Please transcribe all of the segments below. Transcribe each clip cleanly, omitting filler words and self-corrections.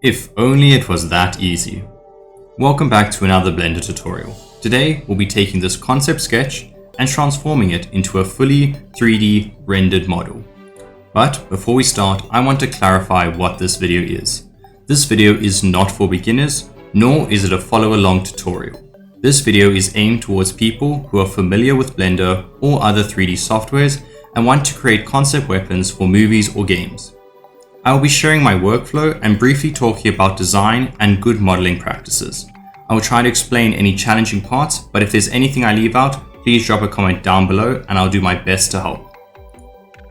If only it was that easy. Welcome back to another Blender tutorial. Today we'll be taking this concept sketch and transforming it into a fully 3D rendered model. But before we start, I want to clarify what this video is. This video is not for beginners, nor is it a follow along tutorial. This video is aimed towards people who are familiar with Blender or other 3D softwares and want to create concept weapons for movies or games. I will be sharing my workflow and briefly talking about design and good modeling practices. I will try to explain any challenging parts, but if there's anything I leave out, please drop a comment down below and I'll do my best to help.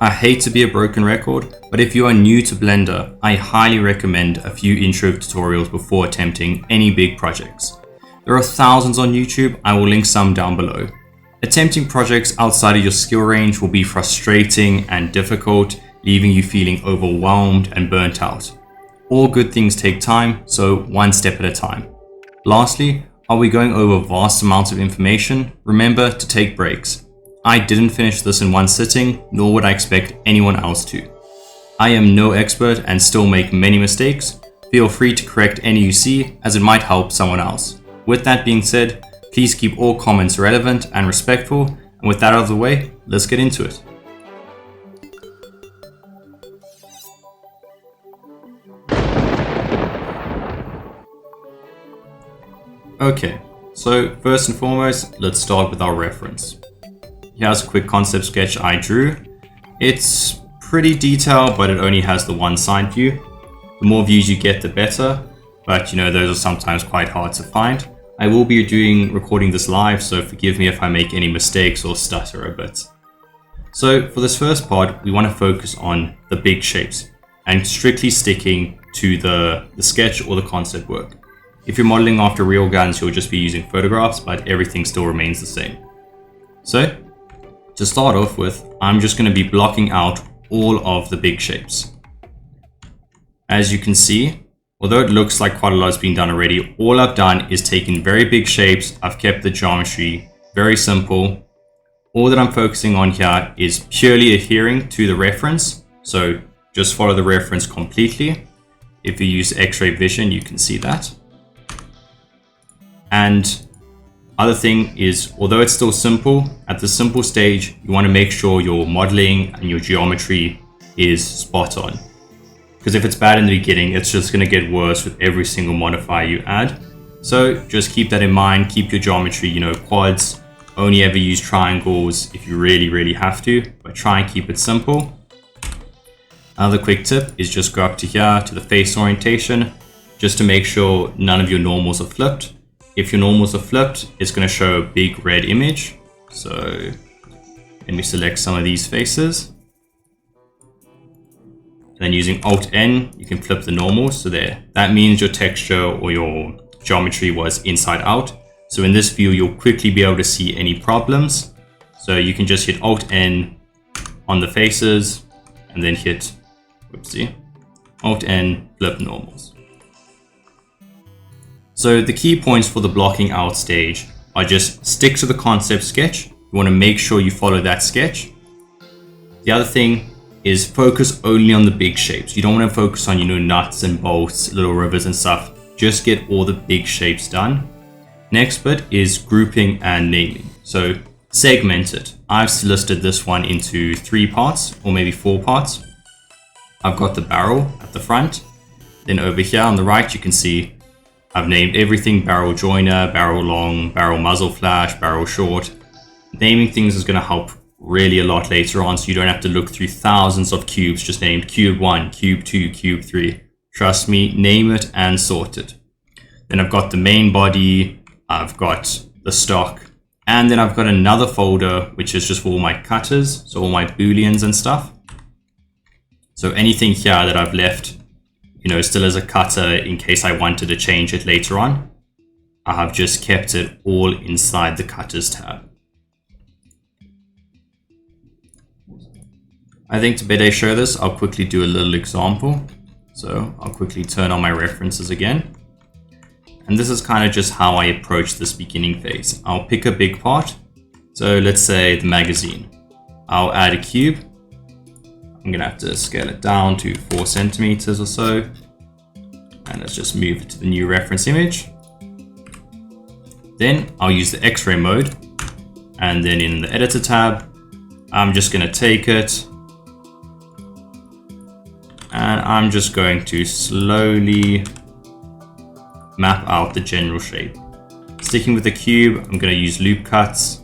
I hate to be a broken record, but if you are new to Blender, I highly recommend a few intro tutorials before attempting any big projects. There are thousands on YouTube, I will link some down below. Attempting projects outside of your skill range will be frustrating and difficult, leaving you feeling overwhelmed and burnt out. All good things take time, so one step at a time. Lastly, while we're going over vast amounts of information, remember to take breaks. I didn't finish this in one sitting, nor would I expect anyone else to. I am no expert and still make many mistakes. Feel free to correct any you see, as it might help someone else. With that being said, please keep all comments relevant and respectful, and with that out of the way, let's get into it. Okay, so first and foremost, let's start with our reference. Here's a quick concept sketch I drew. It's pretty detailed, but it only has the one side view. The more views you get, the better, but those are sometimes quite hard to find. I will be recording this live, so forgive me if I make any mistakes or stutter a bit. So for this first part, we want to focus on the big shapes and strictly sticking to the sketch or the concept work. If you're modeling after real guns, you'll just be using photographs, but everything still remains the same. So, to start off with, I'm just going to be blocking out all of the big shapes. As you can see, although it looks like quite a lot has been done already, all I've done is taken very big shapes. I've kept the geometry very simple. All that I'm focusing on here is purely adhering to the reference. So just follow the reference completely. If you use X-ray vision, you can see that. And other thing is, although it's still simple, at the simple stage, you want to make sure your modeling and your geometry is spot on. Because if it's bad in the beginning, it's just going to get worse with every single modifier you add. So just keep that in mind, keep your geometry, quads, only ever use triangles if you really have to, but try and keep it simple. Another quick tip is just go up to here to the face orientation, just to make sure none of your normals are flipped. If your normals are flipped, it's going to show a big red image. So let me select some of these faces. Then using Alt-N, you can flip the normals. So there, that means your texture or your geometry was inside out. So in this view, you'll quickly be able to see any problems. So you can just hit Alt-N on the faces and then hit, Alt-N, flip normals. So the key points for the blocking out stage are just stick to the concept sketch. You want to make sure you follow that sketch. The other thing is focus only on the big shapes. You don't want to focus on, nuts and bolts, little rivers and stuff. Just get all the big shapes done. Next bit is grouping and naming. So segment it. I've listed this one into 3 parts or maybe 4 parts. I've got the barrel at the front. Then over here on the right, you can see I've named everything barrel joiner, barrel long, barrel muzzle flash, barrel short. Naming things is going to help really a lot later on, so you don't have to look through thousands of cubes just named cube 1, cube 2, cube 3. Trust me, name it and sort it. Then I've got the main body, I've got the stock, and then I've got another folder which is just for all my cutters, so all my booleans and stuff. So anything here that I've left still as a cutter in case I wanted to change it later on, I have just kept it all inside the cutters tab. I think to better show this, I'll quickly do a little example. So I'll quickly turn on my references again. And this is kind of just how I approach this beginning phase. I'll pick a big part. So let's say the magazine. I'll add a cube. I'm gonna have to scale it down to 4 centimeters or so. And let's just move it to the new reference image. Then I'll use the X-ray mode. And then in the editor tab, I'm just going to take it. And I'm just going to slowly map out the general shape. Sticking with the cube, I'm going to use loop cuts.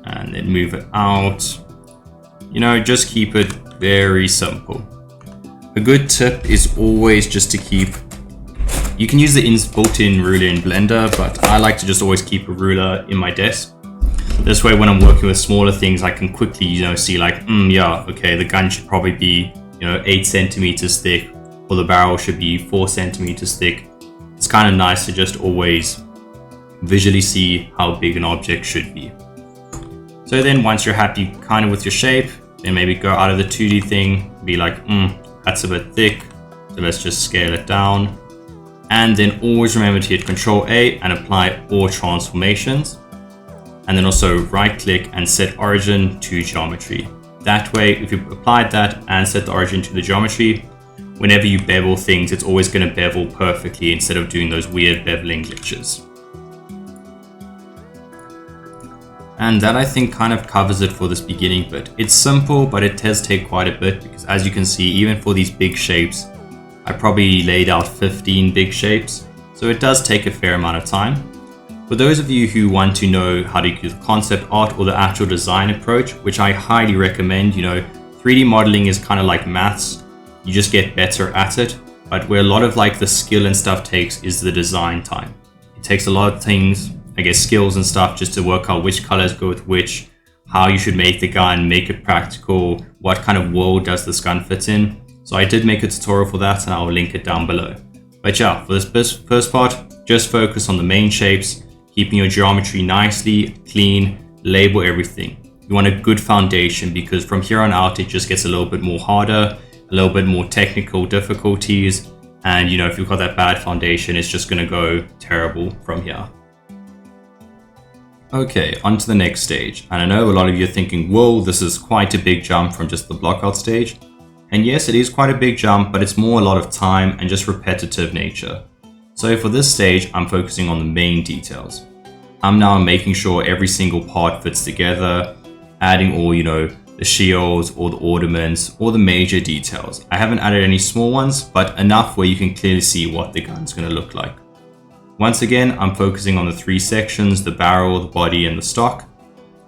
And then move it out. You know, just keep it very simple. A good tip is always just to keep, you can use the built-in ruler in Blender, but I like to just always keep a ruler in my desk. This way, when I'm working with smaller things, I can quickly, you know, see like, yeah, okay, the gun should probably be, you know, 8 centimeters thick, or the barrel should be 4 centimeters thick. It's kind of nice to just always visually see how big an object should be. So then once you're happy kind of with your shape, then maybe go out of the 2D thing, be like, that's a bit thick, so let's just scale it down. And then always remember to hit Ctrl A and apply all transformations. And then also right click and set origin to geometry. That way, if you applied that and set the origin to the geometry, whenever you bevel things, it's always going to bevel perfectly instead of doing those weird beveling glitches. And that, I think, kind of covers it for this beginning bit. It's simple, but it does take quite a bit because, as you can see, even for these big shapes, I probably laid out 15 big shapes. So it does take a fair amount of time. For those of you who want to know how to use concept art or the actual design approach, which I highly recommend, you know, 3D modeling is kind of like maths. You just get better at it. But where a lot of like the skill and stuff takes is the design time. It takes a lot of things, I guess, skills and stuff just to work out which colors go with which, how you should make the gun, make it practical, what kind of world does this gun fit in. So I did make a tutorial for that and I'll link it down below. But yeah, for this first part, just focus on the main shapes, keeping your geometry nicely, clean, label everything. You want a good foundation because from here on out, it just gets a little bit more harder, a little bit more technical difficulties. And you know, if you've got that bad foundation, it's just gonna go terrible from here. Okay, on to the next stage. And I know a lot of you are thinking, whoa, this is quite a big jump from just the blockout stage. And yes, it is quite a big jump, but it's more a lot of time and just repetitive nature. So for this stage, I'm focusing on the main details. I'm now making sure every single part fits together, adding all, you know, the shields or the ornaments or the major details. I haven't added any small ones, but enough where you can clearly see what the gun's going to look like. Once again, I'm focusing on the 3 sections, the barrel, the body, and the stock.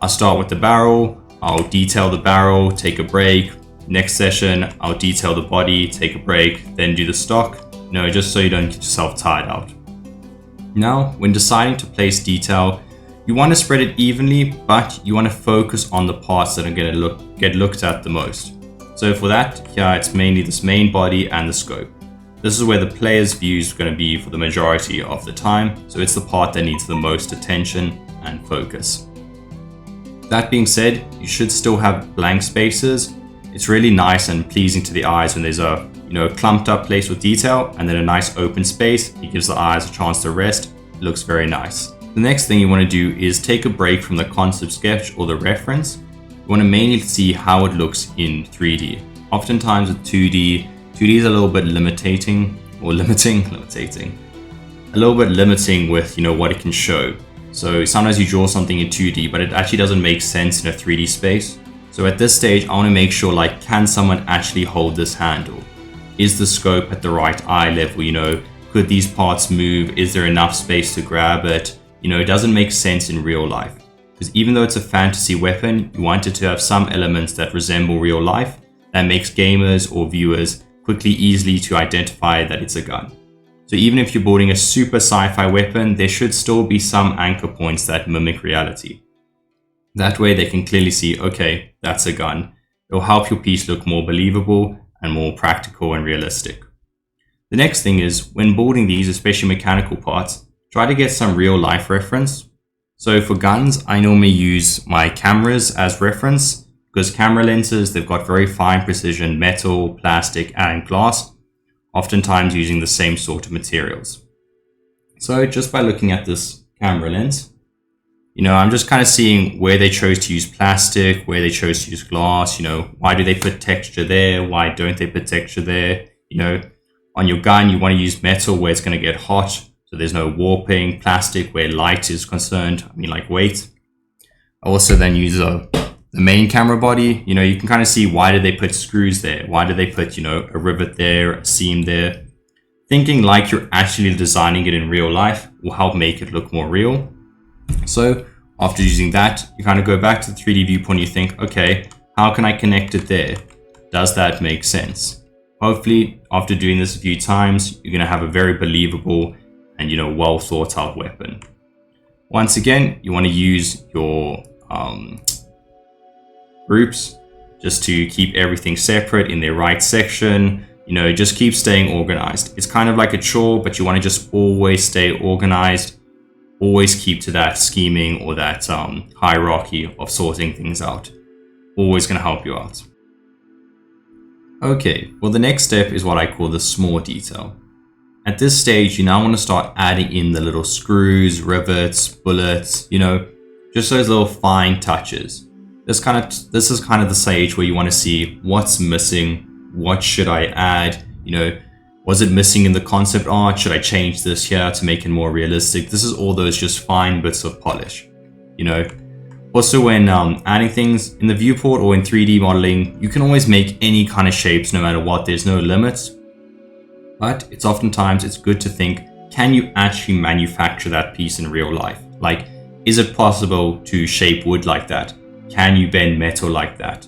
I'll start with the barrel, I'll detail the barrel, take a break. Next session, I'll detail the body, take a break, then do the stock. You know, just so you don't get yourself tired out. Now, when deciding to place detail, you want to spread it evenly, but you want to focus on the parts that are going to get looked at the most. So for that, here it's mainly this main body and the scope. This is where the player's view is going to be for the majority of the time, so it's the part that needs the most attention and focus. That being said, you should still have blank spaces. It's really nice and pleasing to the eyes when there's a, you know, clumped up place with detail and then a nice open space. It gives the eyes a chance to rest. It looks very nice. The next thing you want to do is take a break from the concept sketch or the reference. You want to mainly see how it looks in 3D. Oftentimes with 2D is a little bit limiting, a little bit limiting with, you know, what it can show. So sometimes you draw something in 2D, but it actually doesn't make sense in a 3D space. So at this stage, I want to make sure, like, can someone actually hold this handle? Is the scope at the right eye level? You know, could these parts move? Is there enough space to grab it? You know, it doesn't make sense in real life. Because even though it's a fantasy weapon, you want it to have some elements that resemble real life that makes gamers or viewers quickly, easily to identify that it's a gun. So even if you're building a super sci-fi weapon, there should still be some anchor points that mimic reality. That way they can clearly see, okay, that's a gun. It'll help your piece look more believable and more practical and realistic. The next thing is, when building these, especially mechanical parts, try to get some real life reference. So for guns, I normally use my cameras as reference because camera lenses, they've got very fine precision metal, plastic, and glass, oftentimes using the same sort of materials. So just by looking at this camera lens, you know, I'm just kind of seeing where they chose to use plastic, where they chose to use glass, you know, why do they put texture there? Why don't they put texture there? You know, On your gun, you want to use metal where it's going to get hot, so there's no warping. Plastic where light is concerned, I mean like weight. I also then use the main camera body. You know, you can kind of see why did they put screws there? Why did they put, you know, a rivet there, a seam there? Thinking like you're actually designing it in real life will help make it look more real. So after using that, you kind of go back to the 3D viewpoint and you think, okay, how can I connect it there? Does that make sense? Hopefully, after doing this a few times, you're going to have a very believable and, you know, well thought out weapon. Once again, you want to use your groups just to keep everything separate in their right section. You know, just keep staying organized. It's kind of like a chore, but you want to just always stay organized. Always keep to that scheming or that hierarchy of sorting things out. Always going to help you out. Okay, well, the next step is what I call the small detail. At this stage, you now want to start adding in the little screws, rivets, bullets, you know, just those little fine touches. This is kind of the stage where you want to see what's missing, what should I add, you know, was it missing in the concept art? Should I change this here to make it more realistic? This is all those just fine bits of polish, you know. Also, when adding things in the viewport or in 3D modeling, you can always make any kind of shapes no matter what. There's no limits. But it's good to think, can you actually manufacture that piece in real life? Like, is it possible to shape wood like that? Can you bend metal like that?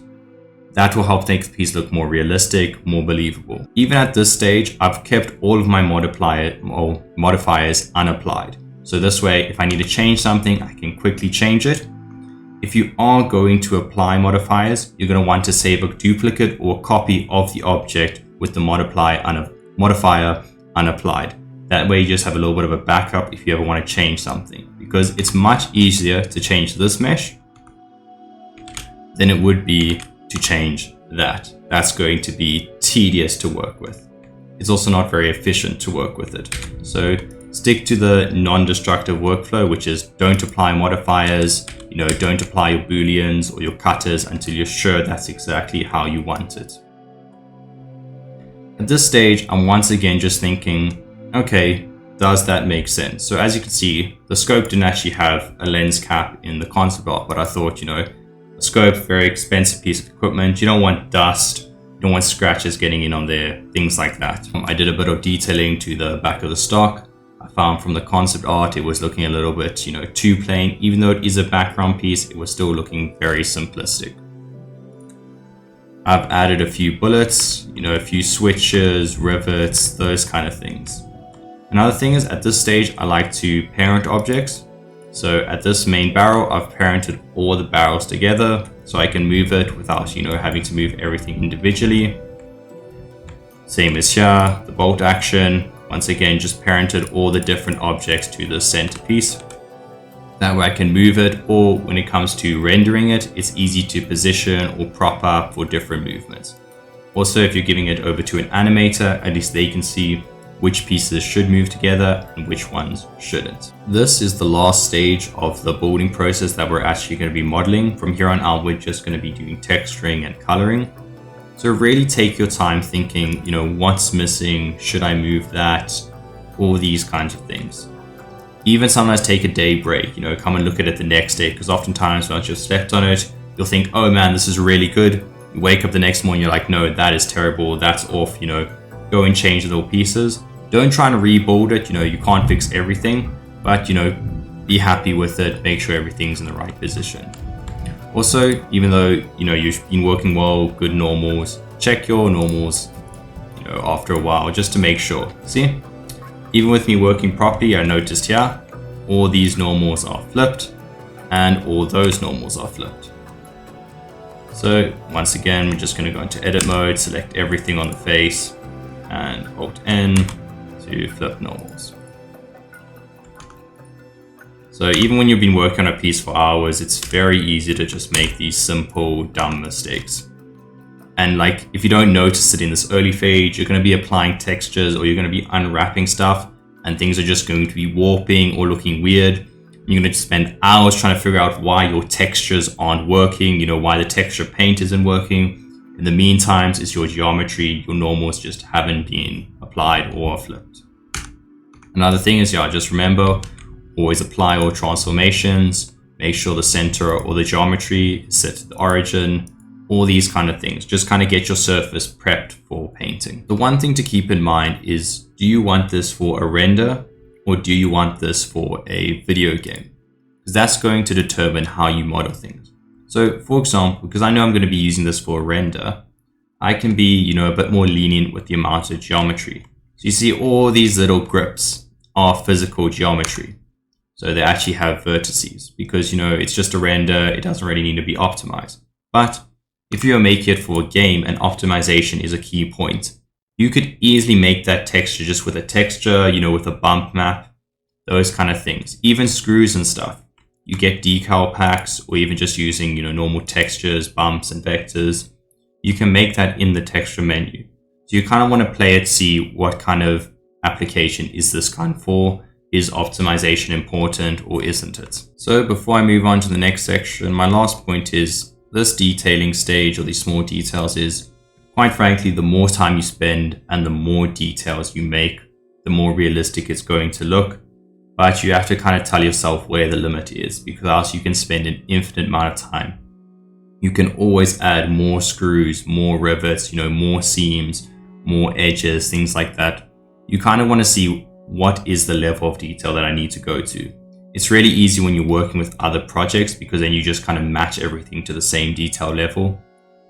That will help make the piece look more realistic, more believable. Even at this stage, I've kept all of my modifiers unapplied. So this way, if I need to change something, I can quickly change it. If you are going to apply modifiers, you're going to want to save a duplicate or copy of the object with the modifier unapplied. That way you just have a little bit of a backup if you ever want to change something, because it's much easier to change this mesh than it would be to change that. That's going to be tedious to work with. It's also not very efficient to work with it. So stick to the non-destructive workflow, which is don't apply modifiers, you know, don't apply your booleans or your cutters until you're sure that's exactly how you want it. At this stage, I'm once again just thinking, okay, does that make sense? So as you can see, the scope didn't actually have a lens cap in the concept art, but I thought, you know, a scope, very expensive piece of equipment. You don't want dust, you don't want scratches getting in on there, things like that. I did a bit of detailing to the back of the stock. I found from the concept art, it was looking a little bit, you know, too plain. Even though it is a background piece, it was still looking very simplistic. I've added a few bullets, you know, a few switches, rivets, those kind of things. Another thing is, at this stage, I like to parent objects. So at this main barrel, I've parented all the barrels together so I can move it without, you know, having to move everything individually. Same as here, the bolt action. Once again, just parented all the different objects to the centerpiece. That way I can move it, or when it comes to rendering it, it's easy to position or prop up for different movements. Also, if you're giving it over to an animator, at least they can see which pieces should move together and which ones shouldn't. This is the last stage of the building process that we're actually going to be modeling. From here on out, we're just going to be doing texturing and coloring. So really take your time thinking, you know, what's missing? Should I move that? All these kinds of things. Even sometimes take a day break, you know, come and look at it the next day, because oftentimes once you've slept on it, you'll think, oh man, this is really good. You wake up the next morning, you're like, no, that is terrible. That's off, you know, go and change the little pieces. Don't try to rebuild it. You know, you can't fix everything, but, you know, be happy with it. Make sure everything's in the right position. Also, even though, you know, you've been working well, good normals, check your normals, you know, after a while, just to make sure. See, even with me working properly, I noticed here, all these normals are flipped and all those normals are flipped. So once again, we're just going to go into edit mode, select everything on the face and Alt N to flip normals. So even when you've been working on a piece for hours, it's very easy to just make these simple, dumb mistakes. And like, if you don't notice it in this early phase, you're going to be applying textures or you're going to be unwrapping stuff and things are just going to be warping or looking weird. You're going to spend hours trying to figure out why your textures aren't working, you know, why the texture paint isn't working. In the meantime, it's your geometry, your normals just haven't been applied or flipped. Another thing is, just remember, always apply all transformations, make sure the center or the geometry is set to the origin, all these kind of things. Just kind of get your surface prepped for painting. The one thing to keep in mind is, do you want this for a render or do you want this for a video game? Because that's going to determine how you model things. So for example, because I know I'm going to be using this for a render, I can be, a bit more lenient with the amount of geometry. So you see all these little grips are physical geometry. So they actually have vertices because, it's just a render. It doesn't really need to be optimized. But if you're making it for a game and optimization is a key point, you could easily make that texture just with a texture, with a bump map, those kind of things. Even screws and stuff. You get decal packs or even just using, normal textures, bumps and vectors. You can make that in the texture menu. So you kind of want to play it, see what kind of application is this kind for? Is optimization important or isn't it? So before I move on to the next section, my last point is this detailing stage or these small details is, quite frankly, the more time you spend and the more details you make, the more realistic it's going to look. But you have to kind of tell yourself where the limit is, because else you can spend an infinite amount of time. You can always add more screws, more rivets, more seams, more edges, things like that. You kind of want to see what is the level of detail that I need to go to. It's really easy when you're working with other projects because then you just kind of match everything to the same detail level.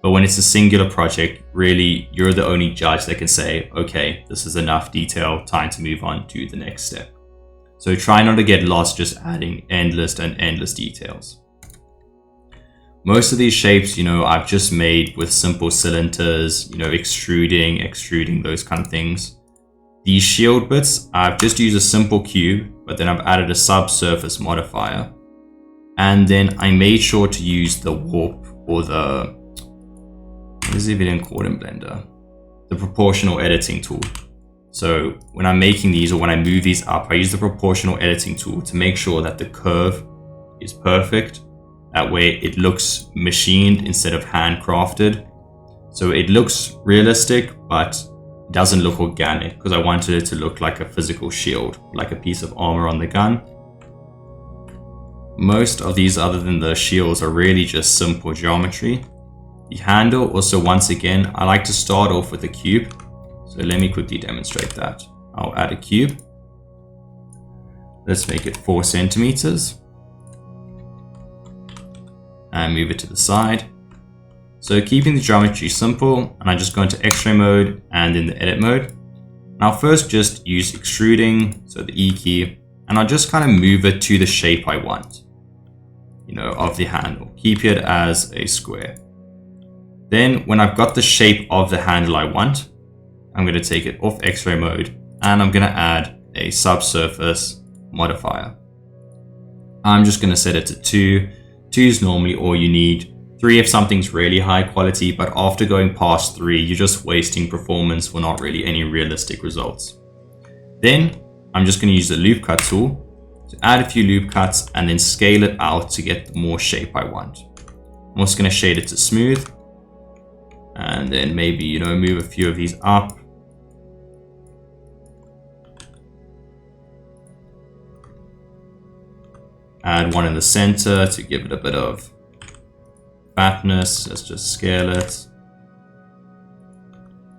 But when it's a singular project, really, you're the only judge that can say, okay, this is enough detail, time to move on to the next step. So try not to get lost just adding endless and endless details. Most of these shapes, I've just made with simple cylinders, extruding, those kind of things. These shield bits, I've just used a simple cube, but then I've added a subsurface modifier. And then I made sure to use the warp or what is it even called in Blender? The proportional editing tool. So when I'm making these or when I move these up, I use the proportional editing tool to make sure that the curve is perfect. That way it looks machined instead of handcrafted. So it looks realistic, but it doesn't look organic because I wanted it to look like a physical shield, like a piece of armor on the gun. Most of these, other than the shields, are really just simple geometry. The handle, also once again, I like to start off with a cube. So let me quickly demonstrate that. I'll add a cube. Let's make it 4 centimeters. And move it to the side. So keeping the geometry simple, and I just go into X-ray mode and in the edit mode. And I'll first just use extruding, so the E key, and I'll just kind of move it to the shape I want, of the handle. Keep it as a square. Then when I've got the shape of the handle I want, I'm going to take it off X-ray mode and I'm going to add a subsurface modifier. I'm just going to set it to 2. 2 is normally all you need. 3 if something's really high quality, but after going past 3, you're just wasting performance for not really any realistic results. Then I'm just going to use the loop cut tool to add a few loop cuts and then scale it out to get the more shape I want. I'm also going to shade it to smooth and then maybe, move a few of these up. Add one in the center to give it a bit of fatness. Let's just scale it.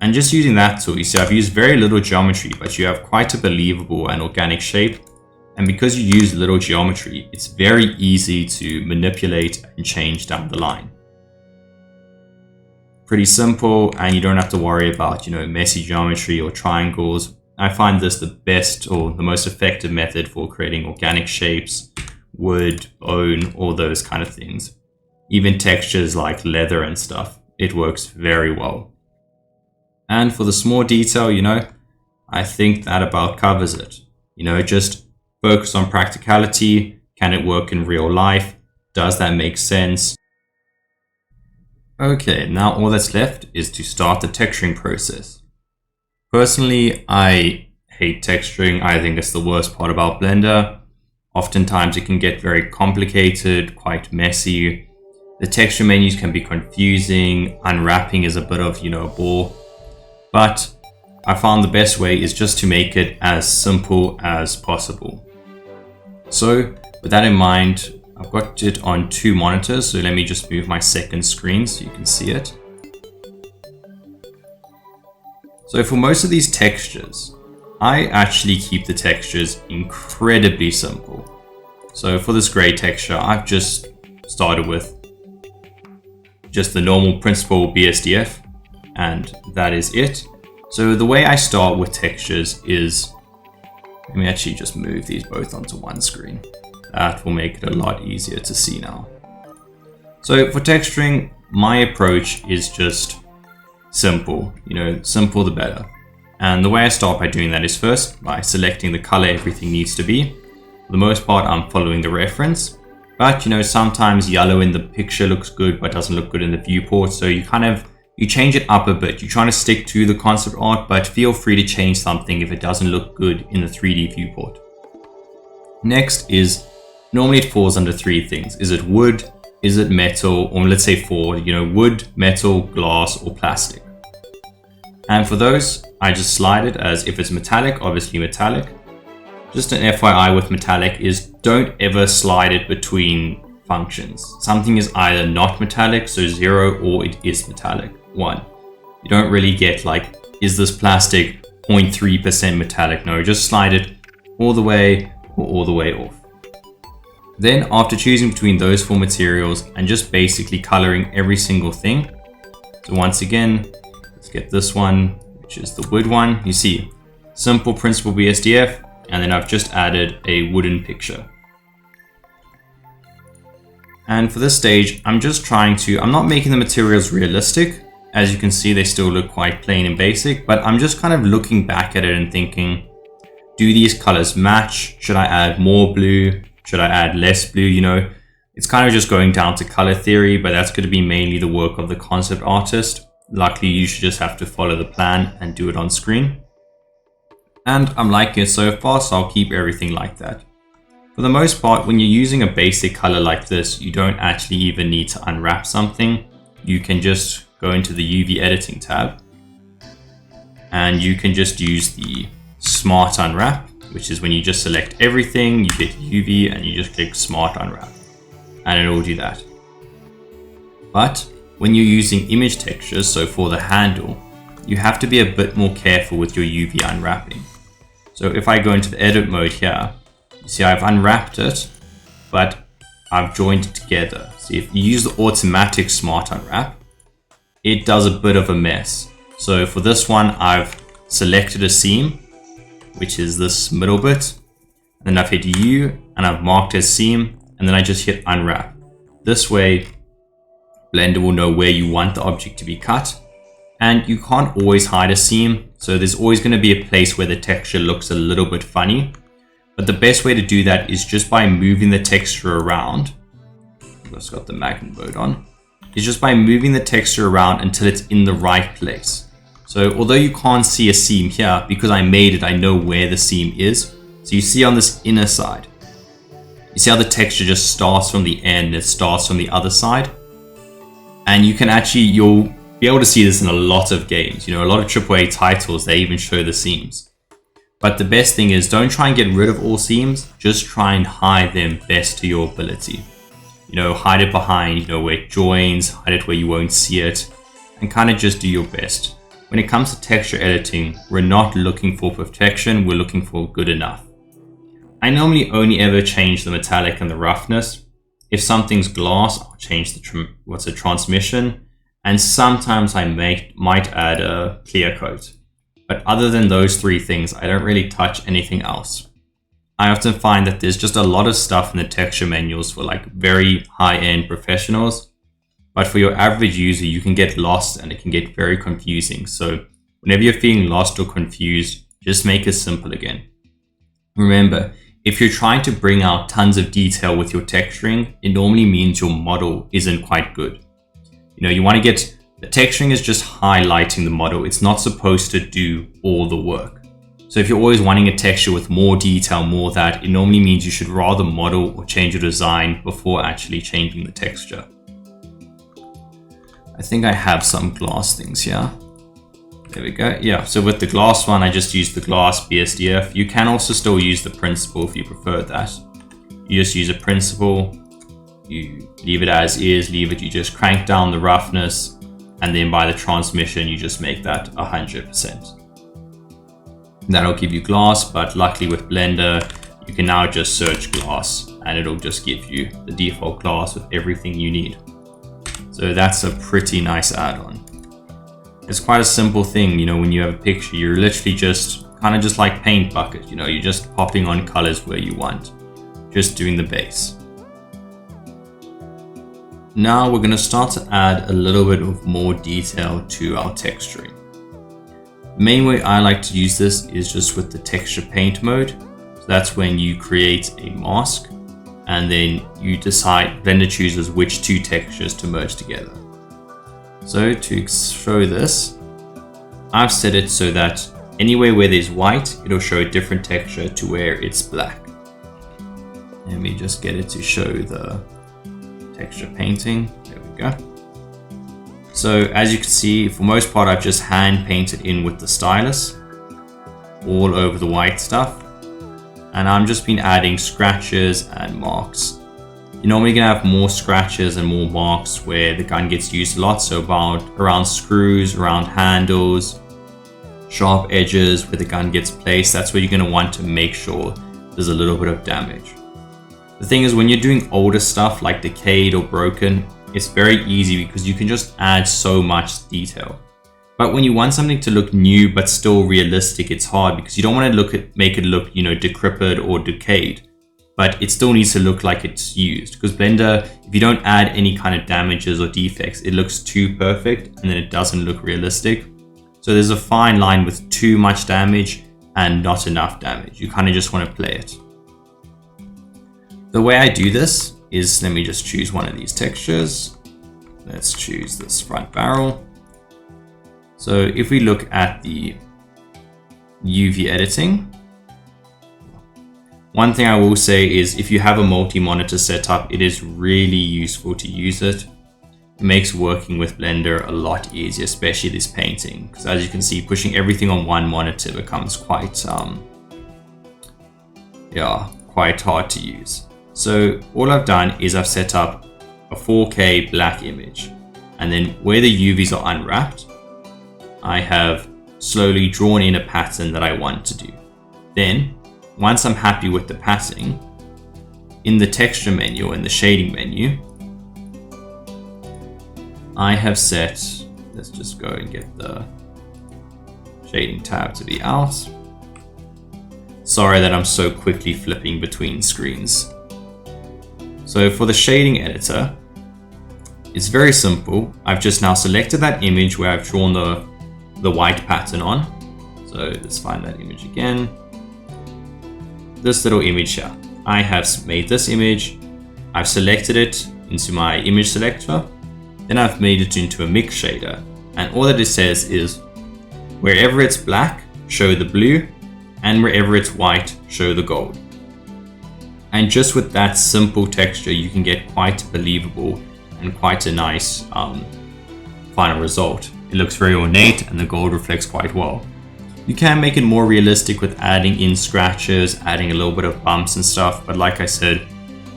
And just using that tool, you see I've used very little geometry, but you have quite a believable and organic shape. And because you use little geometry, it's very easy to manipulate and change down the line. Pretty simple, and you don't have to worry about, messy geometry or triangles. I find this the best or the most effective method for creating organic shapes, wood, bone, all those kind of things. Even textures like leather and stuff, it works very well. And for the small detail, I think that about covers it. Just focus on practicality. Can it work in real life? Does that make sense? Okay, now all that's left is to start the texturing process. Personally, I hate texturing. I think it's the worst part about Blender. Oftentimes it can get very complicated, quite messy. The texture menus can be confusing. Unwrapping is a bit of, a bore. But I found the best way is just to make it as simple as possible. So with that in mind, I've got it on 2 monitors, so let me just move my second screen so you can see it. So for most of these textures, I actually keep the textures incredibly simple. So for this gray texture, I've just started with just the normal principal BSDF, and that is it. So the way I start with textures is, let me actually just move these both onto one screen. That will make it a lot easier to see now. So for texturing, my approach is just simple, simple the better. And the way I start by doing that is first by selecting the color everything needs to be. For the most part, I'm following the reference, but sometimes yellow in the picture looks good, but doesn't look good in the viewport. So you change it up a bit. You're trying to stick to the concept art, but feel free to change something if it doesn't look good in the 3D viewport. Next is, normally it falls under 3 things. Is it wood? Is it metal? Or let's say 4, wood, metal, glass, or plastic. And for those, I just slide it as if it's metallic, obviously metallic. Just an FYI with metallic is don't ever slide it between functions. Something is either not metallic, so 0, or it is metallic, 1. You don't really get like, is this plastic 0.3% metallic? No, just slide it all the way or all the way off. Then after choosing between those 4 materials and just basically coloring every single thing. So once again, let's get this one, which is the wood one. You see, simple principal BSDF, and then I've just added a wooden picture. And for this stage, I'm not making the materials realistic. As you can see, they still look quite plain and basic, but I'm just kind of looking back at it and thinking, do these colors match? Should I add more blue? Should I add less blue? It's kind of just going down to color theory, but that's going to be mainly the work of the concept artist. Luckily, you should just have to follow the plan and do it on screen. And I'm liking it so far, so I'll keep everything like that. For the most part, when you're using a basic color like this, you don't actually even need to unwrap something. You can just go into the UV editing tab, and you can just use the Smart Unwrap, which is when you just select everything, you hit UV and you just click Smart Unwrap, and it will do that. But when you're using image textures, so for the handle, you have to be a bit more careful with your UV unwrapping. So if I go into the edit mode here, you see I've unwrapped it, but I've joined it together. So if you use the automatic Smart Unwrap, it does a bit of a mess. So for this one, I've selected a seam, which is this middle bit. And then I've hit U and I've marked as seam, and then I just hit unwrap. This way, Blender will know where you want the object to be cut. And you can't always hide a seam, so there's always going to be a place where the texture looks a little bit funny. But the best way to do that is just by moving the texture around. I've just got the magnet mode on. Is just by moving the texture around until it's in the right place. So although you can't see a seam here, because I made it, I know where the seam is. So you see on this inner side, you see how the texture just starts from the end, it starts from the other side. And you can actually, you'll be able to see this in a lot of games. A lot of AAA titles, they even show the seams. But the best thing is, don't try and get rid of all seams, just try and hide them best to your ability. Hide it behind, where it joins, hide it where you won't see it, and kind of just do your best. When it comes to texture editing, we're not looking for perfection, we're looking for good enough. I normally only ever change the metallic and the roughness. If something's glass, I'll change the transmission. And sometimes I might add a clear coat. But other than those 3 things, I don't really touch anything else. I often find that there's just a lot of stuff in the texture manuals for like very high-end professionals. But for your average user, you can get lost and it can get very confusing. So whenever you're feeling lost or confused, just make it simple again. Remember, if you're trying to bring out tons of detail with your texturing, it normally means your model isn't quite good. You want to get, the texturing is just highlighting the model. It's not supposed to do all the work. So if you're always wanting a texture with more detail, more that, it normally means you should rather model or change your design before actually changing the texture. I think I have some glass things here. There we go. Yeah, so with the glass one, I just used the glass BSDF. You can also still use the principal if you prefer that. You just use a principal, you leave it as is, you just crank down the roughness, and then by the transmission, you just make that 100%. That'll give you glass, but luckily with Blender, you can now just search glass, and it'll just give you the default glass with everything you need. So that's a pretty nice add-on. It's quite a simple thing, you know, when you have a picture, you're literally just kind of just like paint bucket, you know, you're just popping on colors where you want, just doing the base. Now we're going to start to add a little bit of more detail to our texturing. The main way I like to use this is just with the texture paint mode. So that's when you create a mask and then you decide, Blender chooses which two textures to merge together. So to show this, I've set it so that anywhere where there's white, it'll show a different texture to where it's black. Let me just get it to show the texture painting. There we go. So as you can see, for most part, I've just hand painted in with the stylus all over the white stuff. And I'm just been adding scratches and marks. You're normally going to have more scratches and more marks where the gun gets used a lot. So around screws, around handles, sharp edges where the gun gets placed. That's where you're going to want to make sure there's a little bit of damage. The thing is, when you're doing older stuff like decayed or broken, it's very easy because you can just add so much detail. But when you want something to look new but still realistic, it's hard because you don't want to make it look, you know, decrepit or decayed. But it still needs to look like it's used, because Blender, if you don't add any kind of damages or defects, it looks too perfect and then it doesn't look realistic. So there's a fine line with too much damage and not enough damage. You kind of just want to play it. The way I do this is, let me just choose one of these textures. Let's choose this front barrel. So if we look at the UV editing, one thing I will say is if you have a multi-monitor setup, it is really useful to use it. It makes working with Blender a lot easier, especially this painting. Because as you can see, pushing everything on one monitor becomes quite hard to use. So all I've done is I've set up a 4K black image. And then where the UVs are unwrapped, I have slowly drawn in a pattern that I want to do. Then, once I'm happy with the pattern, in the texture menu or in the shading menu, I have set, let's just go and get the shading tab to be out. Sorry that I'm so quickly flipping between screens. So for the shading editor, it's very simple. I've just now selected that image where I've drawn the white pattern on. So let's find that image again. This little image here. I have made this image. I've selected it into my image selector. Then I've made it into a mix shader. And all that it says is wherever it's black, show the blue, and wherever it's white, show the gold. And just with that simple texture, you can get quite believable and quite a nice final result. It looks very ornate and the gold reflects quite well. You can make it more realistic with adding in scratches, adding a little bit of bumps and stuff, but like I said,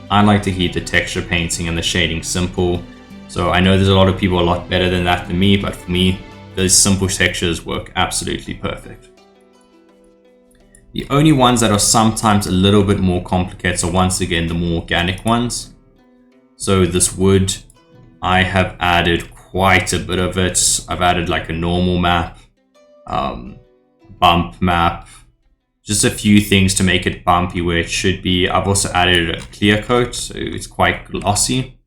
I like to keep the texture painting and the shading simple. So I know there's a lot of people a lot better than that than me, but for me, those simple textures work absolutely perfect. The only ones that are sometimes a little bit more complicated are once again the more organic ones. So this wood, I have added quite a bit of it. I've added like a normal map, bump map, just a few things to make it bumpy where it should be. I've also added a clear coat, so it's quite glossy.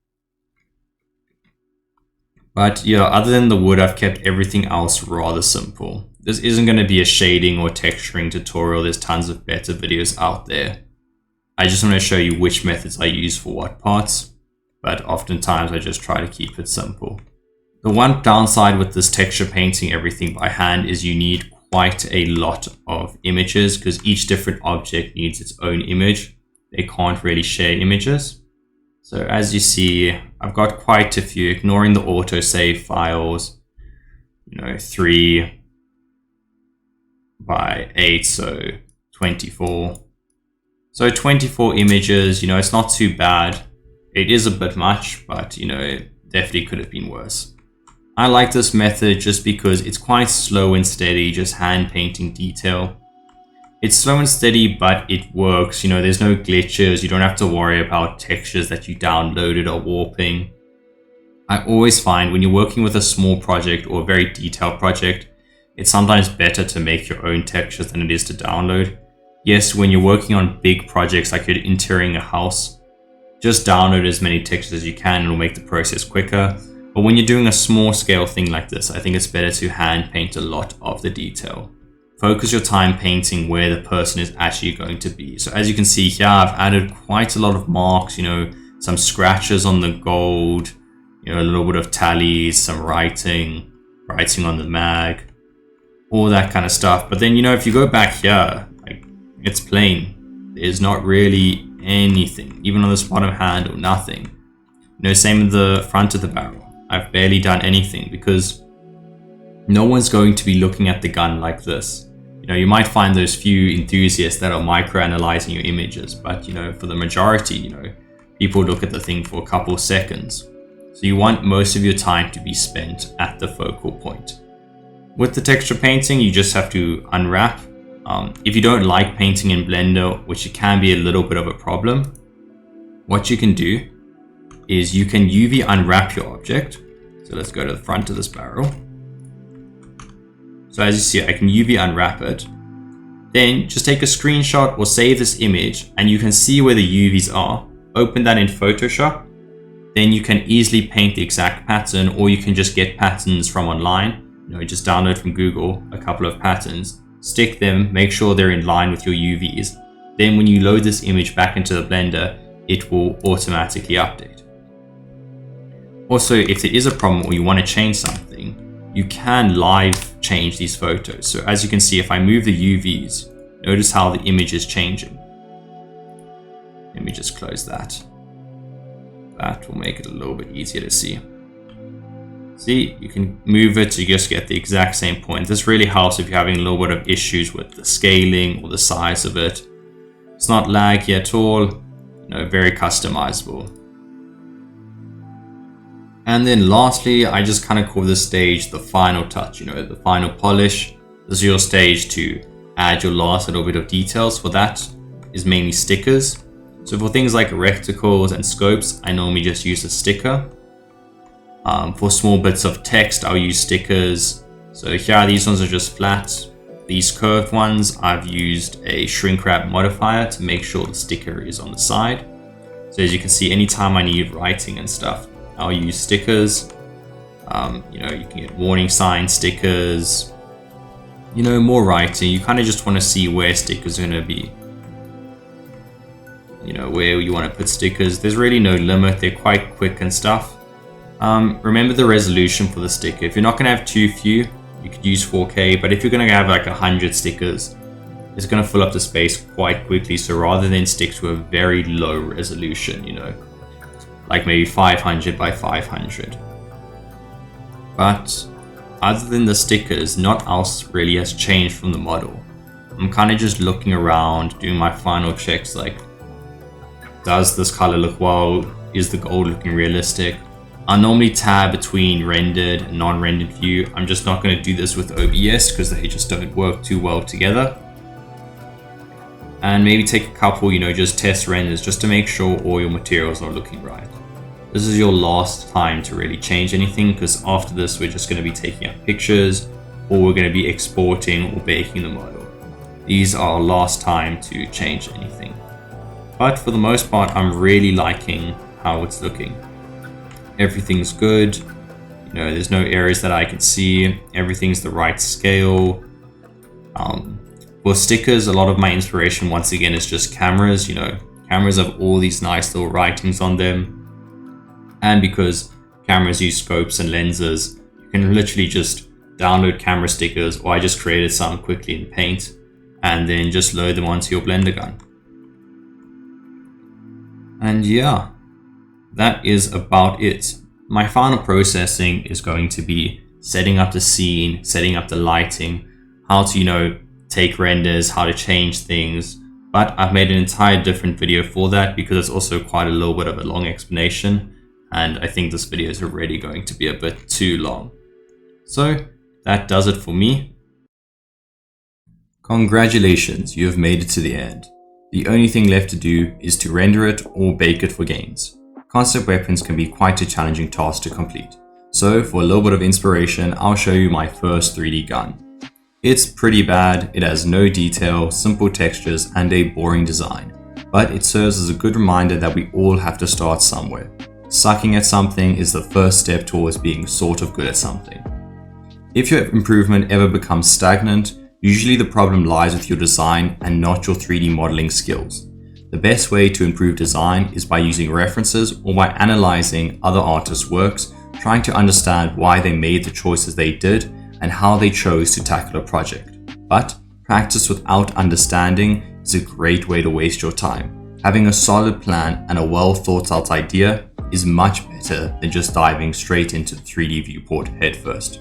But yeah, other than the wood, I've kept everything else rather simple. This isn't going to be a shading or texturing tutorial. There's tons of better videos out there. I just want to show you which methods I use for what parts, but oftentimes I just try to keep it simple. The one downside with this texture painting everything by hand is you need quite a lot of images because each different object needs its own image. They can't really share images. So as you see, I've got quite a few, ignoring the autosave files, 3, by 8, so 24. So 24 images, you know, it's not too bad. It is a bit much, but you know, it definitely could have been worse. I like this method just because it's quite slow and steady, just hand painting detail. It's slow and steady, but it works. You know, there's no glitches. You don't have to worry about textures that you downloaded or warping. I always find when you're working with a small project or a very detailed project, it's sometimes better to make your own textures than it is to download. Yes, when you're working on big projects like you're interiring a house, just download as many textures as you can and it'll make the process quicker. But when you're doing a small scale thing like this, I think it's better to hand paint a lot of the detail. Focus your time painting where the person is actually going to be. So as you can see here, I've added quite a lot of marks, you know, some scratches on the gold, you know, a little bit of tallies, some writing on the mag, all that kind of stuff. But then, you know, if you go back here, like, it's plain. There's not really anything, even on this bottom handle, nothing. You know, same with the front of the barrel. I've barely done anything because no one's going to be looking at the gun like this. You know, you might find those few enthusiasts that are micro-analyzing your images, but you know, for the majority, you know, people look at the thing for a couple seconds. So you want most of your time to be spent at the focal point. With the texture painting, you just have to unwrap. If you don't like painting in Blender, which it can be a little bit of a problem, what you can do is you can UV unwrap your object. So let's go to the front of this barrel. So as you see, I can UV unwrap it. Then just take a screenshot or save this image and you can see where the UVs are. Open that in Photoshop. Then you can easily paint the exact pattern, or you can just get patterns from online. You know, just download from Google a couple of patterns, stick them, make sure they're in line with your UVs. Then when you load this image back into the Blender, it will automatically update. Also, if there is a problem or you want to change something, you can live change these photos. So as you can see, if I move the UVs, notice how the image is changing. Let me just close that. That will make it a little bit easier to see. See, you can move it to just get the exact same point. This really helps if you're having a little bit of issues with the scaling or the size of it. It's not laggy at all, you know, very customizable. And then lastly, I just kind of call this stage the final touch, you know, the final polish. This is your stage to add your last little bit of details. For that is mainly stickers. So for things like reticles and scopes, I normally just use a sticker. For small bits of text, I'll use stickers. So here, these ones are just flat. These curved ones, I've used a shrink wrap modifier to make sure the sticker is on the side. So as you can see, anytime I need writing and stuff, I'll use stickers. You know, you can get warning sign stickers, you know, more writing. You kind of just want to see where stickers are going to be. You know, where you want to put stickers. There's really no limit. They're quite quick and stuff. Remember the resolution for the sticker. If you're not going to have too few, you could use 4K, but if you're going to have like 100 stickers, it's going to fill up the space quite quickly. So rather than stick to a very low resolution, you know, like maybe 500 by 500. But other than the stickers, not else really has changed from the model. I'm kind of just looking around, doing my final checks, like, does this color look well? Is the gold looking realistic? I normally tab between rendered and non-rendered view. I'm just not going to do this with OBS because they just don't work too well together. And maybe take a couple, you know, just test renders just to make sure all your materials are looking right. This is your last time to really change anything, because after this we're just going to be taking out pictures, or we're going to be exporting or baking the model. These are our last time to change anything. But for the most part, I'm really liking how it's looking. Everything's good. You know, there's no areas that I can see. Everything's the right scale. For stickers, a lot of my inspiration once again is just cameras. You know, cameras have all these nice little writings on them. And because cameras use scopes and lenses, you can literally just download camera stickers, or I just created some quickly in Paint and then just load them onto your Blender gun. And yeah, that is about it. My final processing is going to be setting up the scene, setting up the lighting, how to, you know, take renders, how to change things, but I've made an entire different video for that because it's also quite a little bit of a long explanation, and I think this video is already going to be a bit too long. So that does it for me. Congratulations, you have made it to the end. The only thing left to do is to render it or bake it for games. Concept weapons can be quite a challenging task to complete. So for a little bit of inspiration, I'll show you my first 3D gun. It's pretty bad, it has no detail, simple textures, and a boring design. But it serves as a good reminder that we all have to start somewhere. Sucking at something is the first step towards being sort of good at something. If your improvement ever becomes stagnant, usually the problem lies with your design and not your 3D modeling skills. The best way to improve design is by using references or by analyzing other artists' works, trying to understand why they made the choices they did and how they chose to tackle a project. But practice without understanding is a great way to waste your time. Having a solid plan and a well thought out idea is much better than just diving straight into the 3D viewport headfirst.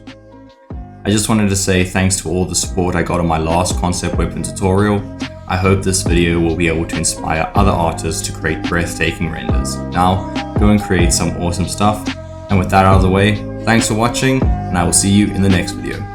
I just wanted to say thanks to all the support I got on my last concept weapon tutorial. I hope this video will be able to inspire other artists to create breathtaking renders. Now, go and create some awesome stuff. And with that out of the way, thanks for watching, and I will see you in the next video.